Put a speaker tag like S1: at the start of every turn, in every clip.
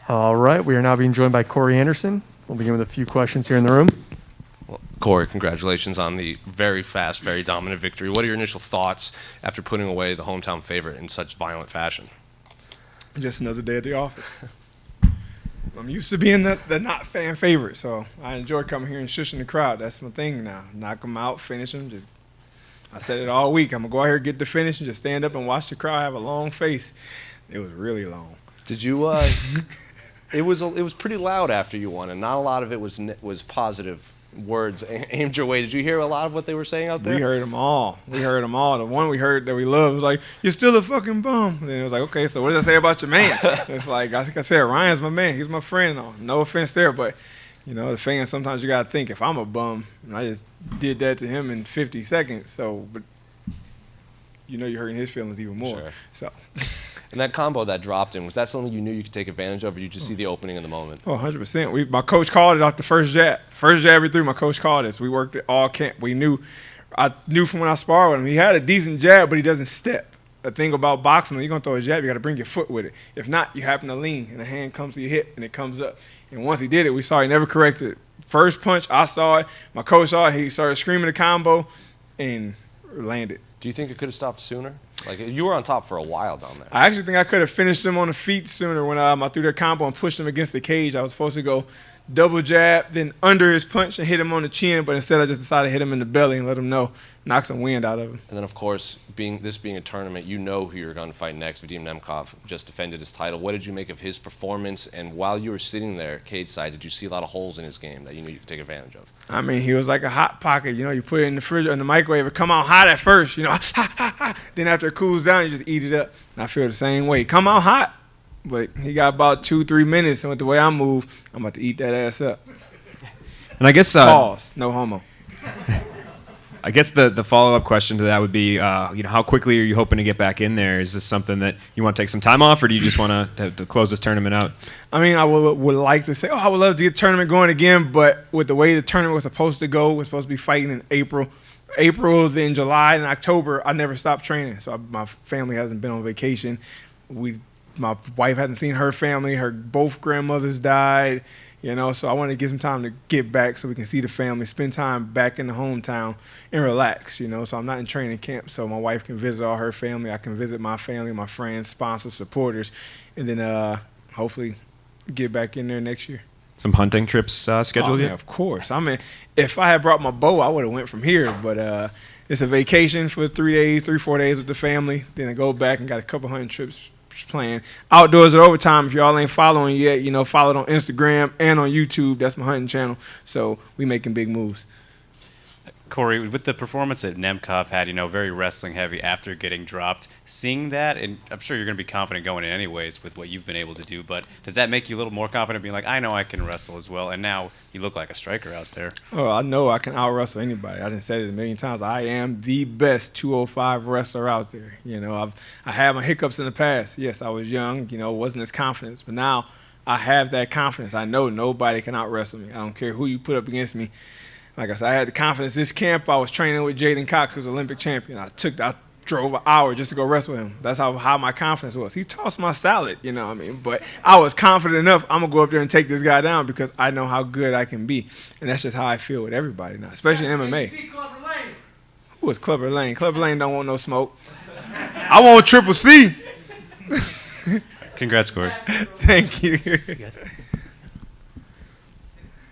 S1: All right, we are now being joined by Corey Anderson. We'll begin with a few questions here in the room.
S2: Well, Corey, congratulations on the very fast, very dominant victory. What are your initial thoughts after putting away the hometown favorite in such violent fashion?
S3: Just another day at the office. I'm used to being the not fan favorite, so I enjoy coming here and shushing the crowd. That's my thing now. Knock them out, finish them. I said it all week. I'm gonna go out here, get the finish, and just stand up and watch the crowd have a long face. It was really long.
S2: Did you? It was pretty loud after you won, and not a lot of it was positive words aimed your way. Did you hear a lot of what they were saying out there?
S3: We heard them all. The one we heard that we loved was like, "You're still a fucking bum." And then it was like, "Okay, so what does I say about your man?" It's like I think I said Ryan's my man. He's my friend. No offense there, but the fans sometimes you gotta think if I'm a bum and I just did that to him in 50 seconds. So, but you're hurting his feelings even more.
S2: Sure.
S3: So.
S2: And that combo that dropped in, was that something you knew you could take advantage of, or you just see the opening in the moment?
S3: Oh, 100%. My coach called it off the first jab. First jab he threw, my coach called us. We worked it all camp. I knew from when I sparred with him, he had a decent jab, but he doesn't step. The thing about boxing, when you're going to throw a jab, you got to bring your foot with it. If not, you happen to lean, and the hand comes to your hip, and it comes up. And once he did it, we saw he never corrected it. First punch, I saw it. My coach saw it. He started screaming the combo and landed.
S2: Do you think it could have stopped sooner? Like, you were on top for a while down there.
S3: I actually think I could have finished him on the feet sooner when I threw that combo and pushed him against the cage. I was supposed to go double jab, then under his punch and hit him on the chin, but instead I just decided to hit him in the belly and let him know, knock some wind out of him.
S2: And then, of course, this being a tournament, you know who you're going to fight next. Vadim Nemkov just defended his title. What did you make of his performance? And while you were sitting there cage side, did you see a lot of holes in his game that you knew you could take advantage of?
S3: I mean, he was like a hot pocket. You put it in the fridge or in the microwave, it come out hot at first, then after it cools down, you just eat it up. And I feel the same way. Come out hot, but he got about 2-3 minutes, and with the way I move, I'm about to eat that ass up.
S4: And I guess
S3: pause, no homo.
S4: I guess the follow-up question to that would be, how quickly are you hoping to get back in there? Is this something that you want to take some time off, or do you just want to close this tournament out?
S3: I mean, I would like to say, I would love to get the tournament going again, but with the way the tournament was supposed to go, we're supposed to be fighting in April, then July, and October, I never stopped training. So my family hasn't been on vacation. My wife hasn't seen her family. Both grandmothers died. So I want to get some time to get back so we can see the family, spend time back in the hometown, and relax, So I'm not in training camp, so my wife can visit all her family. I can visit my family, my friends, sponsors, supporters, and then hopefully get back in there next year.
S4: Some hunting trips scheduled yet?
S3: Of course. I mean, if I had brought my bow, I would have went from here, but it's a vacation for 3-4 days with the family. Then I go back and got a couple hunting trips playing. Outdoors at Overtime, if y'all ain't following yet, follow it on Instagram and on YouTube. That's my hunting channel. So we making big moves.
S5: Corey, with the performance that Nemkov had, very wrestling heavy after getting dropped, seeing that, and I'm sure you're going to be confident going in anyways with what you've been able to do, but does that make you a little more confident being like, I know I can wrestle as well, and now you look like a striker out there? Oh,
S3: I know I can out-wrestle anybody. I done said it a million times. I am the best 205 wrestler out there. I had my hiccups in the past. Yes, I was young, wasn't as confident, but now I have that confidence. I know nobody can out-wrestle me. I don't care who you put up against me. Like I said, I had the confidence. This camp, I was training with Jaden Cox, who's an Olympic champion. I drove an hour just to go wrestle him. That's how my confidence was. He tossed my salad, But I was confident enough, I'm going to go up there and take this guy down because I know how good I can be. And that's just how I feel with everybody now, especially in MMA. Who is Clubber Lane? Clubber Lane don't want no smoke. I want Triple C.
S5: Congrats, Corey.
S3: Thank you.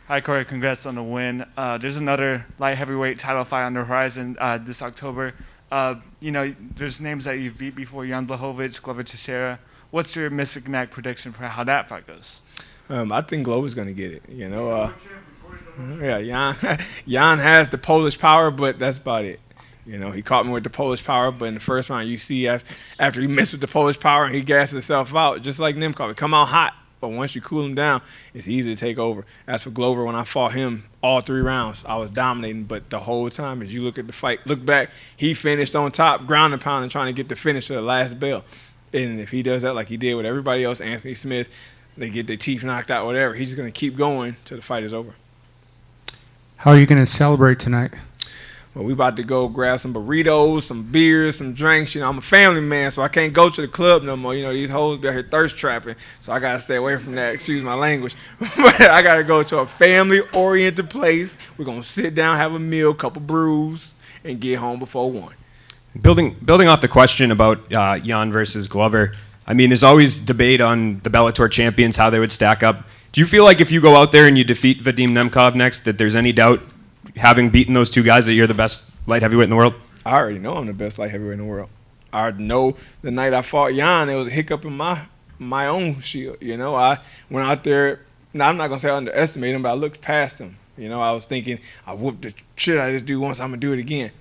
S6: Hi, Corey. Congrats on the win. There's another light heavyweight title fight on the horizon this October. There's names that you've beat before: Jan Blachowicz, Glover Teixeira. What's your Mystic Mac prediction for how that fight goes?
S3: I think Glover's going to get it. Jan has the Polish power, but that's about it. He caught me with the Polish power, but in the first round, you see after he messed with the Polish power and he gassed himself out, just like Nemkov, he come out hot. But once you cool him down, it's easy to take over. As for Glover, when I fought him all 3 rounds, I was dominating. But the whole time, as you look at the fight, look back, he finished on top, ground and pound, and trying to get the finish to the last bell. And if he does that like he did with everybody else, Anthony Smith, they get their teeth knocked out, whatever, he's just going to keep going till the fight is over.
S7: How are you going to celebrate tonight?
S3: Well, we about to go grab some burritos, some beers, some drinks. You know, I'm a family man, so I can't go to the club no more. You know, these hoes be out here thirst trapping, so I gotta stay away from that. Excuse my language, but I gotta go to a family-oriented place. We're gonna sit down, have a meal, couple brews, and get home before 1.
S4: Building off the question about Jan versus Glover, I mean, there's always debate on the Bellator champions, how they would stack up. Do you feel like if you go out there and you defeat Vadim Nemkov next, that there's any doubt, having beaten those two guys, that you're the best light heavyweight in the world?
S3: I already know I'm the best light heavyweight in the world. I already know the night I fought Jan, it was a hiccup in my own shield. You know, I went out there. Now, I'm not going to say I underestimated him, but I looked past him. You know, I was thinking, I whooped the shit out of this dude once, I'm going to do it again.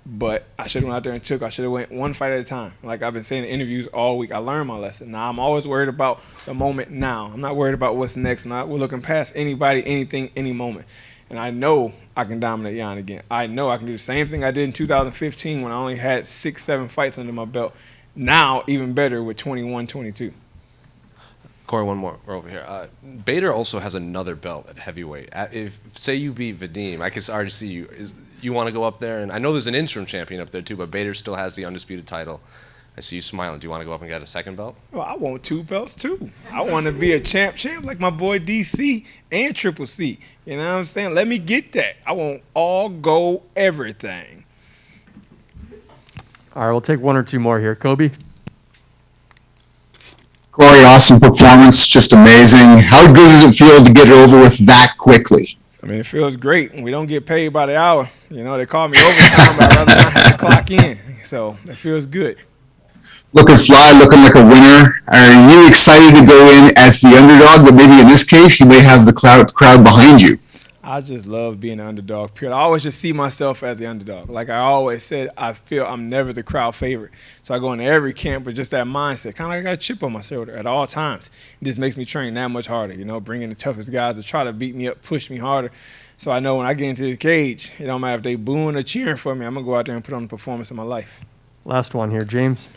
S3: But I should have went out there and took. I should have went one fight at a time. Like I've been saying in interviews all week, I learned my lesson. Now I'm always worried about the moment now. I'm not worried about what's next. We're looking past anybody, anything, any moment. And I know I can dominate Jan again. I know I can do the same thing I did in 2015 when I only had 6, 7 fights under my belt. Now, even better with 21, 22.
S2: Corey, one more. We're over here. Bader also has another belt at heavyweight. If say you beat Vadim, I can already see you. You want to go up there, and I know there's an interim champion up there too, but Bader still has the undisputed title. I see you smiling. Do you want to go up and get a second belt?
S3: Well, I want 2 belts too. I want to be a champ like my boy DC and Triple C. You know what I'm saying? Let me get that. I want all gold everything.
S1: All right, we'll take 1 or 2 more here. Kobe?
S7: Corey, awesome performance, just amazing. How good does it feel to get it over with that quickly?
S3: I mean, it feels great. We don't get paid by the hour. You know, they call me overtime, but I'd rather not have to clock in. So it feels good.
S7: Looking fly, looking like a winner. Are you excited to go in as the underdog, but maybe in this case you may have the crowd behind you?
S3: I just love being an underdog, period. I always just see myself as the underdog. Like I always said, I feel I'm never the crowd favorite. So I go into every camp with just that mindset. Kind of like I got a chip on my shoulder at all times. It just makes me train that much harder, you know, bringing the toughest guys to try to beat me up, push me harder. So I know when I get into this cage, it don't matter if they booing or cheering for me, I'm going to go out there and put on the performance of my life.
S1: Last one here. James?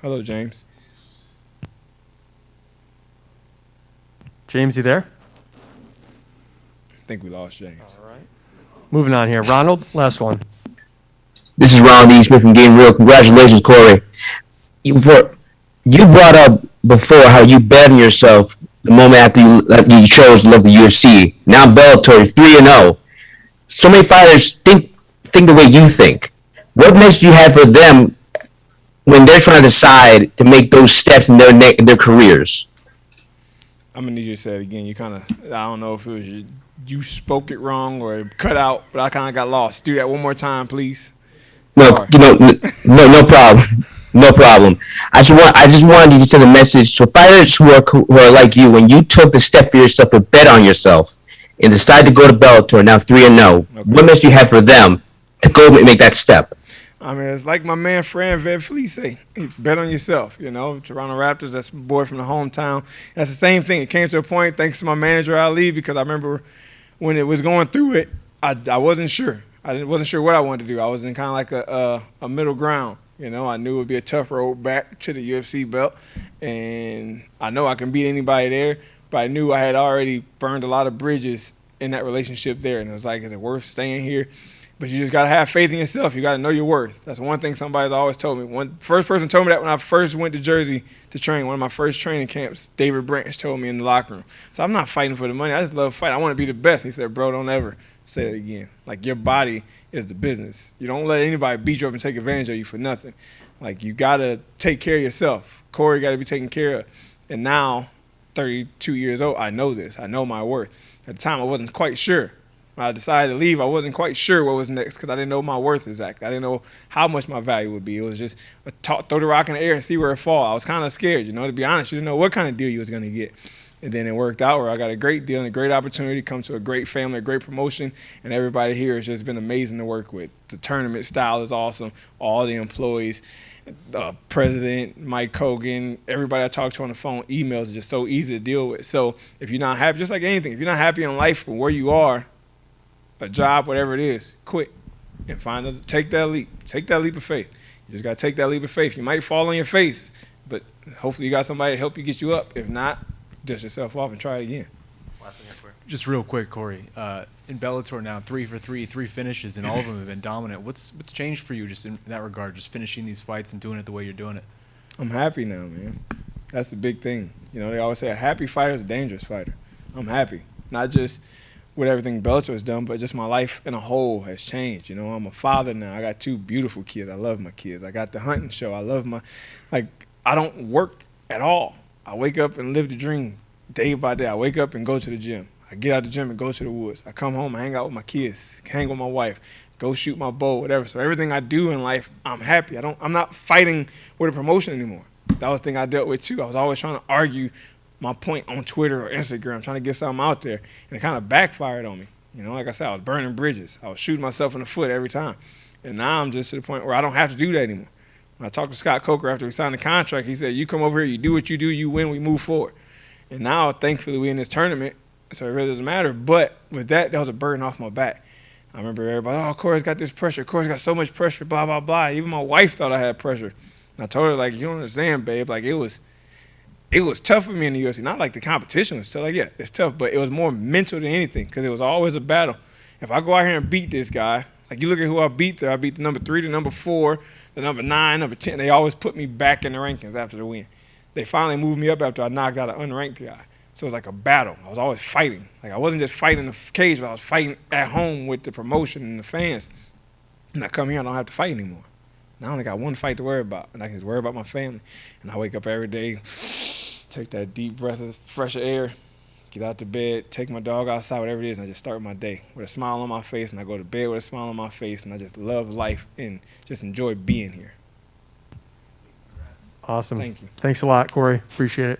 S3: Hello, James.
S1: James, you there?
S3: I think we lost James.
S1: All right. Moving on here. Ronald, last one.
S8: This is Ronald E. Smith from Game Real. Congratulations, Corey. You brought up before how you bet on yourself the moment after you chose to love the UFC. Now Bellator 3-0. So many fighters think the way you think. What message do you have for them when they're trying to decide to make those steps in their careers?
S3: I'm going to need you to say it again. You kind of, I don't know if it was you spoke it wrong or it cut out, but I kind of got lost. Do that one more time, please.
S8: No, no problem. No problem. I just wanted you to send a message to fighters who are like you. When you took the step for yourself to bet on yourself and decided to go to Bellator, now 3-0, okay. What message do you have for them to go and make that step?
S3: I mean, it's like my man Fran Felice. Bet on yourself, you know. Toronto Raptors, that's my boy from the hometown. That's the same thing. It came to a point, thanks to my manager, Ali, because I remember when it was going through it, I wasn't sure. I wasn't sure what I wanted to do. I was in kind of like a middle ground. You know, I knew it would be a tough road back to the UFC belt, and I know I can beat anybody there, but I knew I had already burned a lot of bridges in that relationship there, and it was like, is it worth staying here? But you just got to have faith in yourself. You got to know your worth. That's one thing somebody's always told me. First person told me that when I first went to Jersey to train, one of my first training camps, David Branch told me in the locker room. So I'm not fighting for the money. I just love fighting. I want to be the best. He said, bro, don't ever say that again. Like, your body is the business. You don't let anybody beat you up and take advantage of you for nothing. Like, you got to take care of yourself. Corey got to be taken care of. And now, 32 years old, I know this. I know my worth. At the time, I wasn't quite sure. When I decided to leave, I wasn't quite sure what was next because I didn't know my worth exactly. I didn't know how much my value would be. It was just throw the rock in the air and see where it falls. I was kind of scared, you know, to be honest. You didn't know what kind of deal you was going to get. And then it worked out where I got a great deal and a great opportunity to come to a great family, a great promotion, and everybody here has just been amazing to work with. The tournament style is awesome. All the employees, President, Mike Hogan, everybody I talk to on the phone, emails are just so easy to deal with. So if you're not happy, just like anything, if you're not happy in life or where you are, a job, whatever it is, quit and take that leap. Take that leap of faith. You just got to take that leap of faith. You might fall on your face, but hopefully you got somebody to help you get you up. If not, dust yourself off and try it again.
S5: Last one here for you.
S9: Just real quick, Corey. In Bellator now, 3 for 3, 3 finishes, and all of them have been dominant. What's changed for you just in that regard, just finishing these fights and doing it the way you're doing it?
S3: I'm happy now, man. That's the big thing. You know, they always say a happy fighter is a dangerous fighter. I'm happy. Not just with everything Bellator has done, but just my life in a whole has changed. You know, I'm a father now. I got 2 beautiful kids. I love my kids. I got the hunting show. I love I don't work at all. I wake up and live the dream day by day. I wake up and go to the gym. I get out the gym and go to the woods. I come home, I hang out with my kids, hang with my wife, go shoot my bow, whatever. So everything I do in life, I'm happy. I'm not fighting with a promotion anymore. That was the thing I dealt with too. I was always trying to argue my point on Twitter or Instagram, trying to get something out there, and it kind of backfired on me. You know, like I said, I was burning bridges. I was shooting myself in the foot every time. And now I'm just to the point where I don't have to do that anymore. When I talked to Scott Coker after we signed the contract, he said, you come over here, you do what you do, you win, we move forward. And now, thankfully, we're in this tournament, so it really doesn't matter. But with that was a burden off my back. I remember everybody, oh, Corey's got this pressure. Corey's got so much pressure, blah, blah, blah. Even my wife thought I had pressure. And I told her, like, you don't understand, babe. Like, it was tough for me in the UFC. Not like the competition was tough. Like, yeah, it's tough, but it was more mental than anything because it was always a battle. If I go out here and beat this guy, like you look at who I beat there, I beat the number 3, the number 4, the number 9, number 10. They always put me back in the rankings after the win. They finally moved me up after I knocked out an unranked guy. So it was like a battle. I was always fighting. Like I wasn't just fighting in the cage, but I was fighting at home with the promotion and the fans. And I come here, I don't have to fight anymore. Now I only got one fight to worry about, and I can just worry about my family. And I wake up every day, take that deep breath of fresh air, get out to bed, take my dog outside, whatever it is, and I just start my day with a smile on my face, and I go to bed with a smile on my face, and I just love life and just enjoy being here.
S1: Awesome.
S3: Thank you.
S1: Thanks a lot, Corey. Appreciate it.